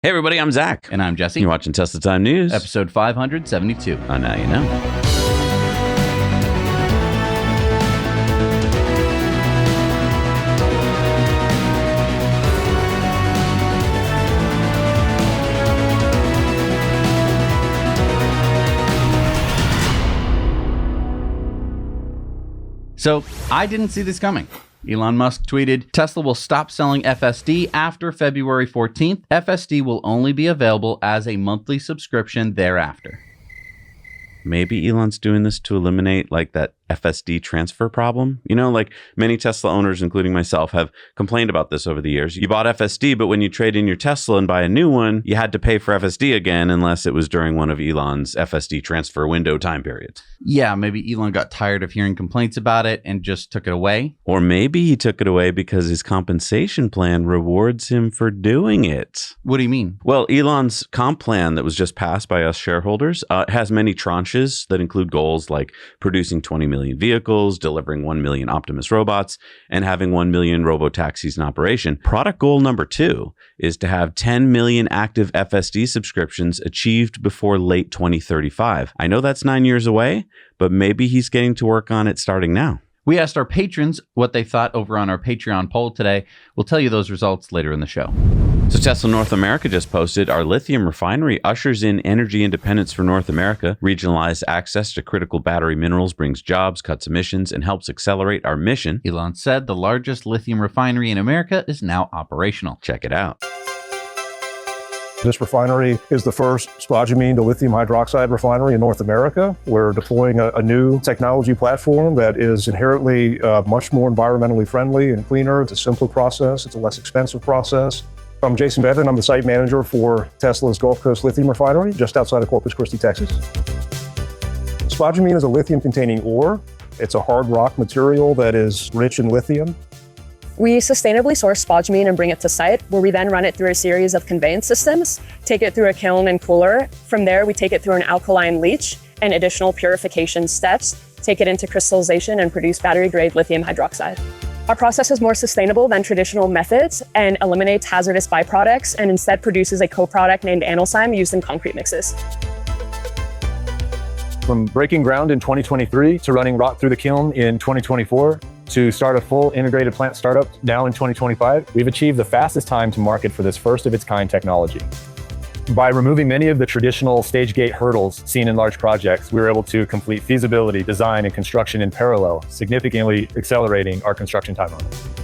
Hey everybody, I'm Zach. And I'm Jesse. You're watching Tesla Time News. Episode 572. Now you know. So, I didn't see this coming. Elon Musk tweeted, Tesla will stop selling FSD after February 14th. FSD will only be available as a monthly subscription thereafter. Maybe Elon's doing this to eliminate like that FSD transfer problem. You know, like many Tesla owners, including myself, have complained about this over the years. You bought FSD, but when you trade in your Tesla and buy a new one, you had to pay for FSD again unless it was during one of Elon's FSD transfer window time periods. Yeah, maybe Elon got tired of hearing complaints about it and just took it away. Or maybe he took it away because his compensation plan rewards him for doing it. What do you mean? Well, Elon's comp plan that was just passed by us shareholders has many tranches that include goals like producing 20 million vehicles, delivering 1 million Optimus robots, and having 1 million robotaxis in operation. Product goal number 2 is to have 10 million active FSD subscriptions achieved before late 2035. I know that's 9 years away, but maybe he's getting to work on it starting now. We asked our patrons what they thought over on our Patreon poll today. We'll tell you those results later in the show. So Tesla North America just posted, our lithium refinery ushers in energy independence for North America. Regionalized access to critical battery minerals brings jobs, cuts emissions, and helps accelerate our mission. Elon said the largest lithium refinery in America is now operational. Check it out. This refinery is the first spodumene to lithium hydroxide refinery in North America. We're deploying a new technology platform that is inherently much more environmentally friendly and cleaner. It's a simpler process. It's a less expensive process. I'm Jason Bevan. I'm the site manager for Tesla's Gulf Coast Lithium Refinery, just outside of Corpus Christi, Texas. Spodumene is a lithium-containing ore. It's a hard rock material that is rich in lithium. We sustainably source spodumene and bring it to site, where we then run it through a series of conveyance systems, take it through a kiln and cooler. From there, we take it through an alkaline leach and additional purification steps, take it into crystallization and produce battery-grade lithium hydroxide. Our process is more sustainable than traditional methods and eliminates hazardous byproducts and instead produces a co-product named analcyme used in concrete mixes. From breaking ground in 2023 to running rock through the kiln in 2024, to start a full integrated plant startup now in 2025, we've achieved the fastest time to market for this first of its kind technology. By removing many of the traditional stage gate hurdles seen in large projects, we were able to complete feasibility, design, and construction in parallel, significantly accelerating our construction timeline.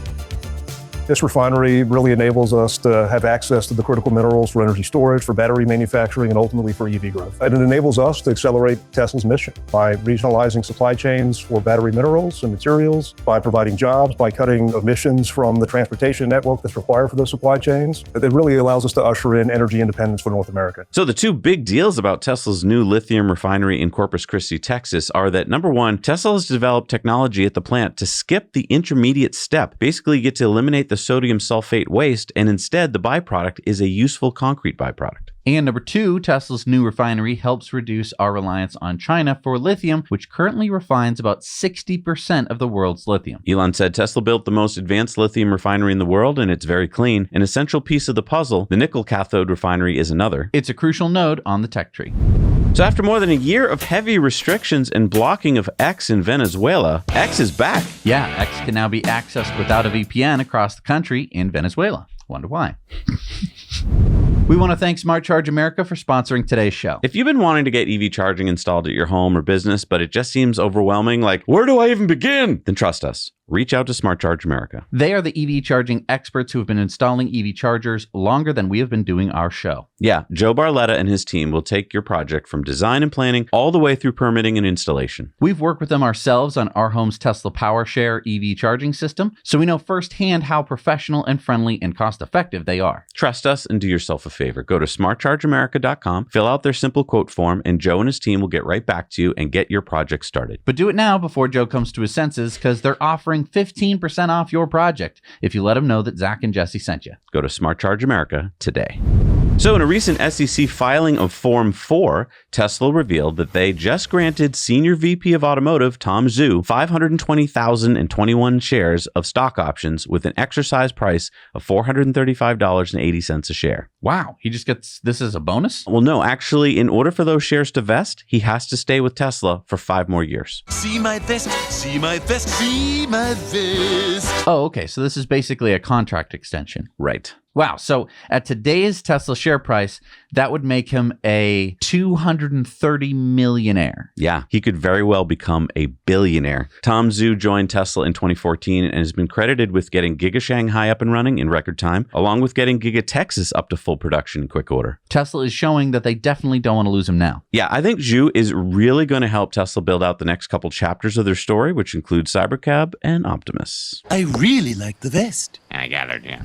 This refinery really enables us to have access to the critical minerals for energy storage, for battery manufacturing, and ultimately for EV growth. And it enables us to accelerate Tesla's mission by regionalizing supply chains for battery minerals and materials, by providing jobs, by cutting emissions from the transportation network that's required for those supply chains. It really allows us to usher in energy independence for North America. So the two big deals about Tesla's new lithium refinery in Corpus Christi, Texas are that number one, Tesla has developed technology at the plant to skip the intermediate step. Basically, you get to eliminate the sodium sulfate waste, and instead the byproduct is a useful concrete byproduct. And number 2, Tesla's new refinery helps reduce our reliance on China for lithium, which currently refines about 60% of the world's lithium. Elon said Tesla built the most advanced lithium refinery in the world, and it's very clean. An essential piece of the puzzle, the nickel cathode refinery is another. It's a crucial node on the tech tree. So after more than a year of heavy restrictions and blocking of X in Venezuela, X is back. Yeah, X can now be accessed without a VPN across the country in Venezuela. Wonder why. We want to thank Smart Charge America for sponsoring today's show. If you've been wanting to get EV charging installed at your home or business, but it just seems overwhelming, like, where do I even begin? Then trust us. Reach out to Smart Charge America. They are the EV charging experts who have been installing EV chargers longer than we have been doing our show. Yeah, Joe Barletta and his team will take your project from design and planning all the way through permitting and installation. We've worked with them ourselves on our home's Tesla PowerShare EV charging system, so we know firsthand how professional and friendly and cost-effective they are. Trust us and do yourself a favor. Go to smartchargeamerica.com, fill out their simple quote form, and Joe and his team will get right back to you and get your project started. But do it now before Joe comes to his senses, because they're offering 15% off your project if you let him know that Zach and Jesse sent you. Go to Smart Charge America today. So in a recent SEC filing of Form 4, Tesla revealed that they just granted Senior VP of Automotive Tom Zhu 520,021 shares of stock options with an exercise price of $435.80 a share. Wow. He just gets this as a bonus? Well, no, actually, in order for those shares to vest, he has to stay with Tesla for 5 more years. See my vest, see my vest, see my vest. Oh, okay. So this is basically a contract extension. Right. Wow. So at today's Tesla share price, that would make him a 230 millionaire. Yeah, he could very well become a billionaire. Tom Zhu joined Tesla in 2014 and has been credited with getting Giga Shanghai up and running in record time, along with getting Giga Texas up to full production in quick order. Tesla is showing that they definitely don't want to lose him now. Yeah, I think Zhu is really going to help Tesla build out the next couple chapters of their story, which include Cybercab and Optimus. I really like the vest. I got it, yeah.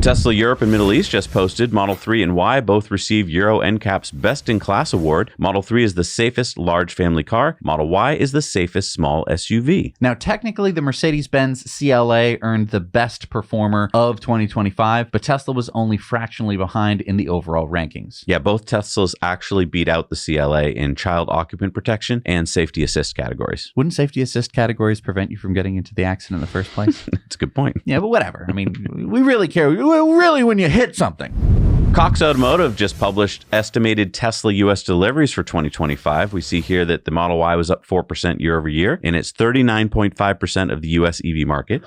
Tesla Europe and Middle East just posted Model 3 and Y both receive Euro NCAP's Best in Class award. Model 3 is the safest large family car. Model Y is the safest small SUV. Now, technically, the Mercedes-Benz CLA earned the best performer of 2025, but Tesla was only fractionally behind in the overall rankings. Yeah, both Teslas actually beat out the CLA in child occupant protection and safety assist categories. Wouldn't safety assist categories prevent you from getting into the accident in the first place? That's a good point. Yeah, but whatever. I mean, we really care. Really, when you hit something. Cox Automotive just published estimated Tesla U.S. deliveries for 2025. We see here that the Model Y was up 4% year over year, and it's 39.5% of the U.S. EV market.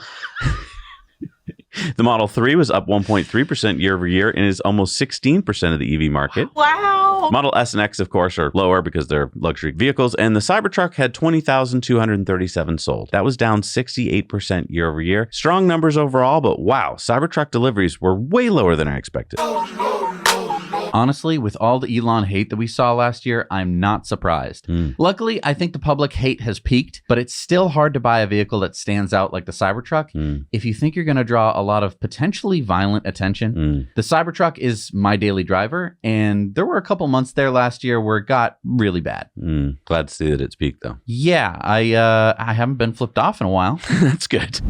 The Model 3 was up 1.3% year over year and is almost 16% of the EV market. Wow. Model S and X, of course, are lower because they're luxury vehicles. And the Cybertruck had 20,237 sold. That was down 68% year over year. Strong numbers overall, but wow, Cybertruck deliveries were way lower than I expected. Honestly, with all the Elon hate that we saw last year, I'm not surprised. Luckily, I think the public hate has peaked, but it's still hard to buy a vehicle that stands out like the Cybertruck. If you think you're going to draw a lot of potentially violent attention, the Cybertruck is my daily driver, and there were a couple months there last year where it got really bad. Glad to see that it's peaked, though. Yeah, I haven't been flipped off in a while. That's good.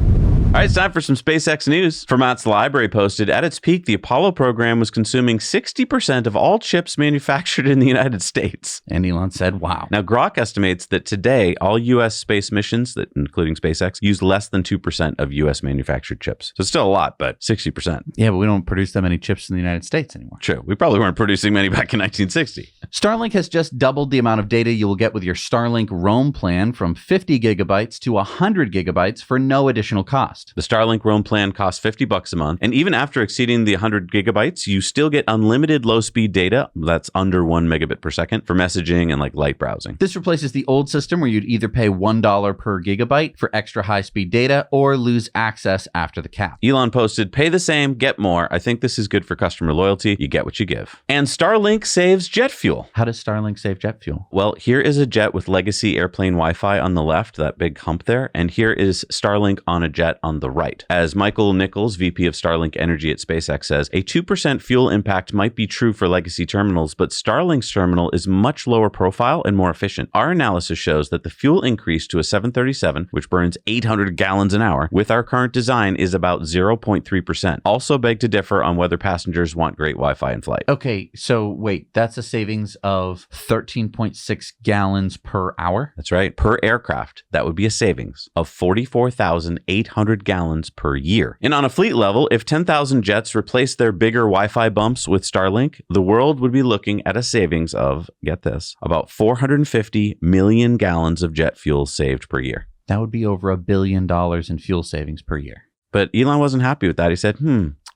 All right, it's time for some SpaceX news. Fermat's Library posted, at its peak, the Apollo program was consuming 60% of all chips manufactured in the United States. And Elon said, wow. Now, Grok estimates that today, all U.S. space missions, that including SpaceX, use less than 2% of U.S. manufactured chips. So it's still a lot, but 60%. Yeah, but we don't produce that many chips in the United States anymore. True. We probably weren't producing many back in 1960. Starlink has just doubled the amount of data you will get with your Starlink Roam plan from 50 gigabytes to 100 gigabytes for no additional cost. The Starlink Roam plan costs $50 a month, and even after exceeding the 100 gigabytes, you still get unlimited low-speed data that's under 1 megabit per second for messaging and like light browsing. This replaces the old system where you'd either pay $1 per gigabyte for extra high-speed data or lose access after the cap. Elon posted, pay the same, get more. I think this is good for customer loyalty. You get what you give. And Starlink saves jet fuel. How does Starlink save jet fuel? Well, here is a jet with legacy airplane Wi-Fi on the left, that big hump there, and here is Starlink on a jet on the right. As Michael Nichols, VP of Starlink Energy at SpaceX, says, a 2% fuel impact might be true for legacy terminals, but Starlink's terminal is much lower profile and more efficient. Our analysis shows that the fuel increase to a 737, which burns 800 gallons an hour, with our current design is about 0.3%. Also beg to differ on whether passengers want great Wi-Fi in flight. Okay, so wait, that's a savings of 13.6 gallons per hour? That's right. Per aircraft, that would be a savings of 44,800 gallons per year. And on a fleet level, if 10,000 jets replace their bigger Wi-Fi bumps with Starlink, the world would be looking at a savings of, get this, about 450 million gallons of jet fuel saved per year. That would be over $1 billion in fuel savings per year. But Elon wasn't happy with that. He said,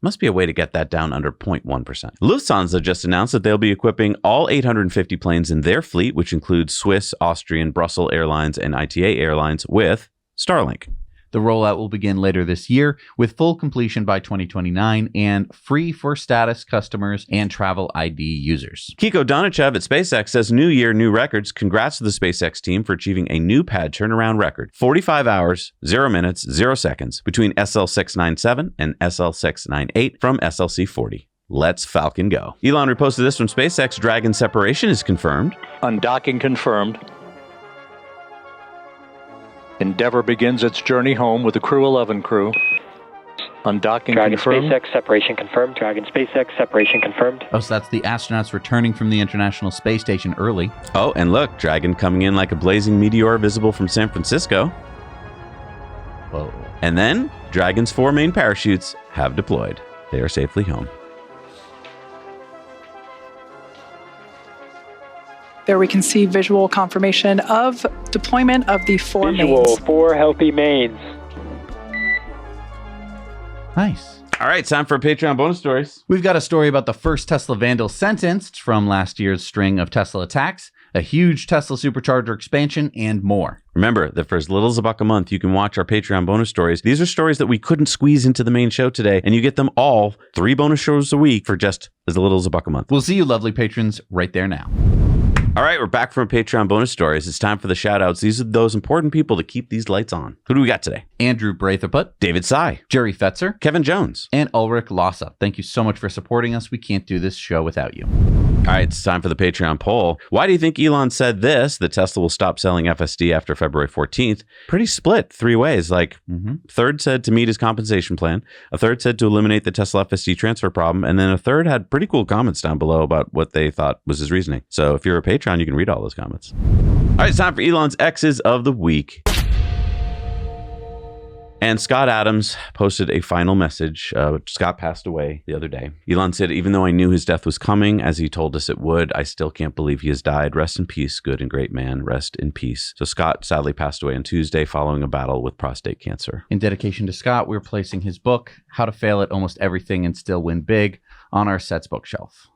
must be a way to get that down under 0.1%. Lufthansa just announced that they'll be equipping all 850 planes in their fleet, which includes Swiss, Austrian, Brussels Airlines, and ITA Airlines, with Starlink. The rollout will begin later this year with full completion by 2029 and free for status customers and travel ID users. Kiko Donichev at SpaceX says, new year, new records. Congrats to the SpaceX team for achieving a new pad turnaround record. 45 hours, 0 minutes, 0 seconds between SL697 and SL698 from SLC40. Let's Falcon go. Elon reposted this from SpaceX. Dragon separation is confirmed. Undocking confirmed. Endeavour begins its journey home with the Crew 11 crew. Undocking Dragon confirmed. SpaceX separation confirmed. Dragon SpaceX separation confirmed. Oh, so that's the astronauts returning from the International Space Station early. Oh, and look, Dragon coming in like a blazing meteor visible from San Francisco. Whoa. And then, Dragon's 4 main parachutes have deployed. They are safely home. There we can see visual confirmation of deployment of the 4 Visual mains. 4 healthy mains. Nice. All right, time for Patreon bonus stories. We've got a story about the first Tesla vandal sentenced from last year's string of Tesla attacks, a huge Tesla Supercharger expansion, and more. Remember that for as little as $1 a month, you can watch our Patreon bonus stories. These are stories that we couldn't squeeze into the main show today, and you get them all 3 bonus shows a week for just as little as $1 a month. We'll see you lovely patrons right there now. All right, we're back from Patreon bonus stories. It's time for the shout outs. These are those important people to keep these lights on. Who do we got today? Andrew Braithwaite, David Sy, Jerry Fetzer, Kevin Jones, and Ulrich Lassa. Thank you so much for supporting us. We can't do this show without you. All right, it's time for the Patreon poll. Why do you think Elon said this, that Tesla will stop selling FSD after February 14th? Pretty split 3 ways. Like, third said to meet his compensation plan. A third said to eliminate the Tesla FSD transfer problem. And then a third had pretty cool comments down below about what they thought was his reasoning. So if you're a Patreon, you can read all those comments. All right, it's time for Elon's X's of the week. And Scott Adams posted a final message. Scott passed away the other day. Elon said, even though I knew his death was coming, as he told us it would, I still can't believe he has died. Rest in peace, good and great man. Rest in peace. So Scott sadly passed away on Tuesday following a battle with prostate cancer. In dedication to Scott, we're placing his book, How to Fail at Almost Everything and Still Win Big, on our Sets bookshelf.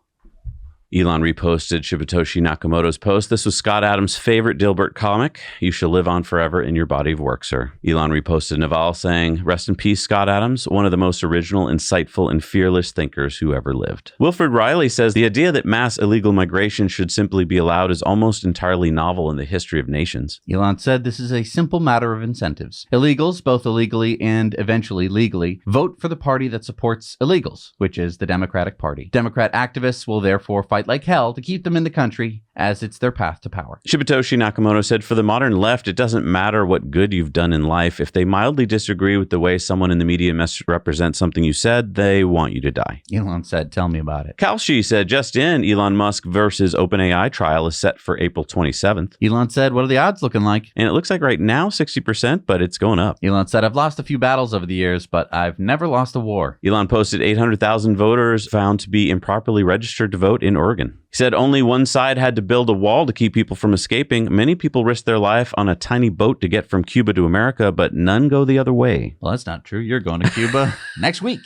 Elon reposted Shibatoshi Nakamoto's post. This was Scott Adams' favorite Dilbert comic. You shall live on forever in your body of work, sir. Elon reposted Naval saying, rest in peace, Scott Adams, one of the most original, insightful, and fearless thinkers who ever lived. Wilfred Riley says, the idea that mass illegal migration should simply be allowed is almost entirely novel in the history of nations. Elon said this is a simple matter of incentives. Illegals, both illegally and eventually legally, vote for the party that supports illegals, which is the Democratic Party. Democrat activists will therefore fight like hell to keep them in the country, as it's their path to power. Shibatoshi Nakamoto said, for the modern left, it doesn't matter what good you've done in life. If they mildly disagree with the way someone in the media misrepresents something you said, they want you to die. Elon said, tell me about it. Kalshi said, just in, Elon Musk versus OpenAI trial is set for April 27th. Elon said, what are the odds looking like? And it looks like right now 60%, but it's going up. Elon said, I've lost a few battles over the years, but I've never lost a war. Elon posted 800,000 voters found to be improperly registered to vote in Oregon. He said only one side had to build a wall to keep people from escaping. Many people risked their life on a tiny boat to get from Cuba to America, but none go the other way. Well, that's not true. You're going to Cuba next week.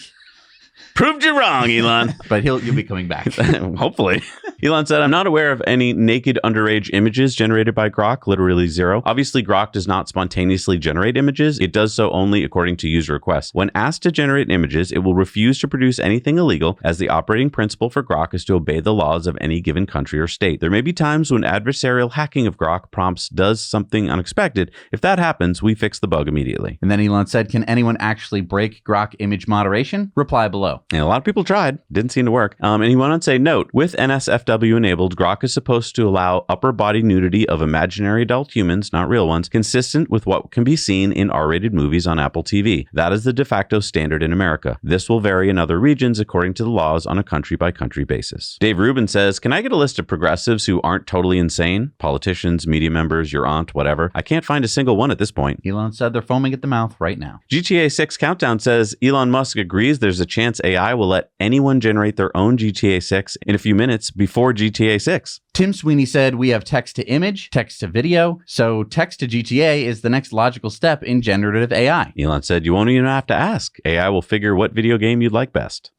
Proved you wrong, Elon. But you'll be coming back. Hopefully. Elon said, I'm not aware of any naked underage images generated by Grok, literally zero. Obviously, Grok does not spontaneously generate images. It does so only according to user requests. When asked to generate images, it will refuse to produce anything illegal, as the operating principle for Grok is to obey the laws of any given country or state. There may be times when adversarial hacking of Grok prompts does something unexpected. If that happens, we fix the bug immediately. And then Elon said, can anyone actually break Grok image moderation? Reply below. And a lot of people tried. Didn't seem to work. And he went on to say, note, with NSFW enabled, Grok is supposed to allow upper body nudity of imaginary adult humans, not real ones, consistent with what can be seen in R-rated movies on Apple TV. That is the de facto standard in America. This will vary in other regions according to the laws on a country-by-country basis. Dave Rubin says, can I get a list of progressives who aren't totally insane? Politicians, media members, your aunt, whatever. I can't find a single one at this point. Elon said they're foaming at the mouth right now. GTA 6 Countdown says, Elon Musk agrees there's a chance AI will let anyone generate their own GTA 6 in a few minutes before GTA 6. Tim Sweeney said we have text to image, text to video, so text to GTA is the next logical step in generative AI. Elon said you won't even have to ask. AI will figure what video game you'd like best.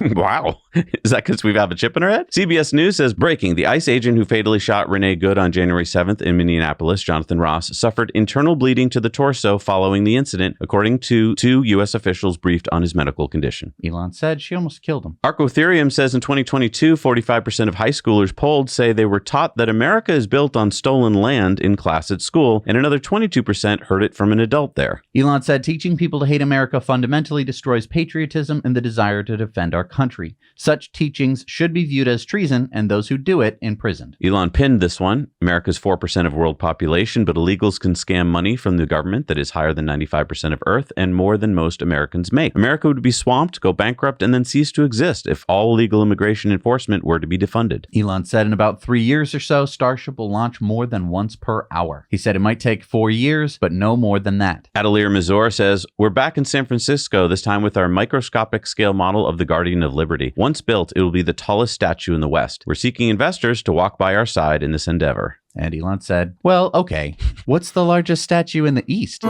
Wow. Is that because we have a chip in our head? CBS News says, breaking, the ICE agent who fatally shot Renee Good on January 7th in Minneapolis, Jonathan Ross, suffered internal bleeding to the torso following the incident, according to 2 U.S. officials briefed on his medical condition. Elon said she almost killed him. Arcotherium says in 2022, 45% of high schoolers polled say they were taught that America is built on stolen land in class at school, and another 22% heard it from an adult there. Elon said teaching people to hate America fundamentally destroys patriotism and the desire to defend our country. Such teachings should be viewed as treason and those who do it imprisoned. Elon pinned this one. America's 4% of world population, but illegals can scam money from the government that is higher than 95% of Earth and more than most Americans make. America would be swamped, go bankrupt, and then cease to exist if all illegal immigration enforcement were to be defunded. Elon said in about 3 years or so, Starship will launch more than once per hour. He said it might take 4 years, but no more than that. Atelier Mazur says, we're back in San Francisco, this time with our microscopic scale model of the Guardian of Liberty. Once built, it will be the tallest statue in the West. We're seeking investors to walk by our side in this endeavor. And Elon said, well, okay, what's the largest statue in the East?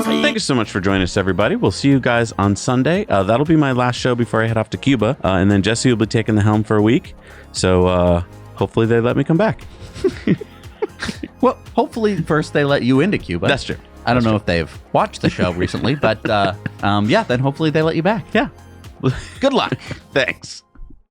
Thank you so much for joining us, everybody. We'll see you guys on Sunday. That'll be my last show before I head off to Cuba. And then Jesse will be taking the helm for a week. So hopefully they let me come back. Well, hopefully first they let you into Cuba. That's true. I don't know if they've watched the show recently, but yeah, then hopefully they let you back. Yeah. Good luck. Thanks.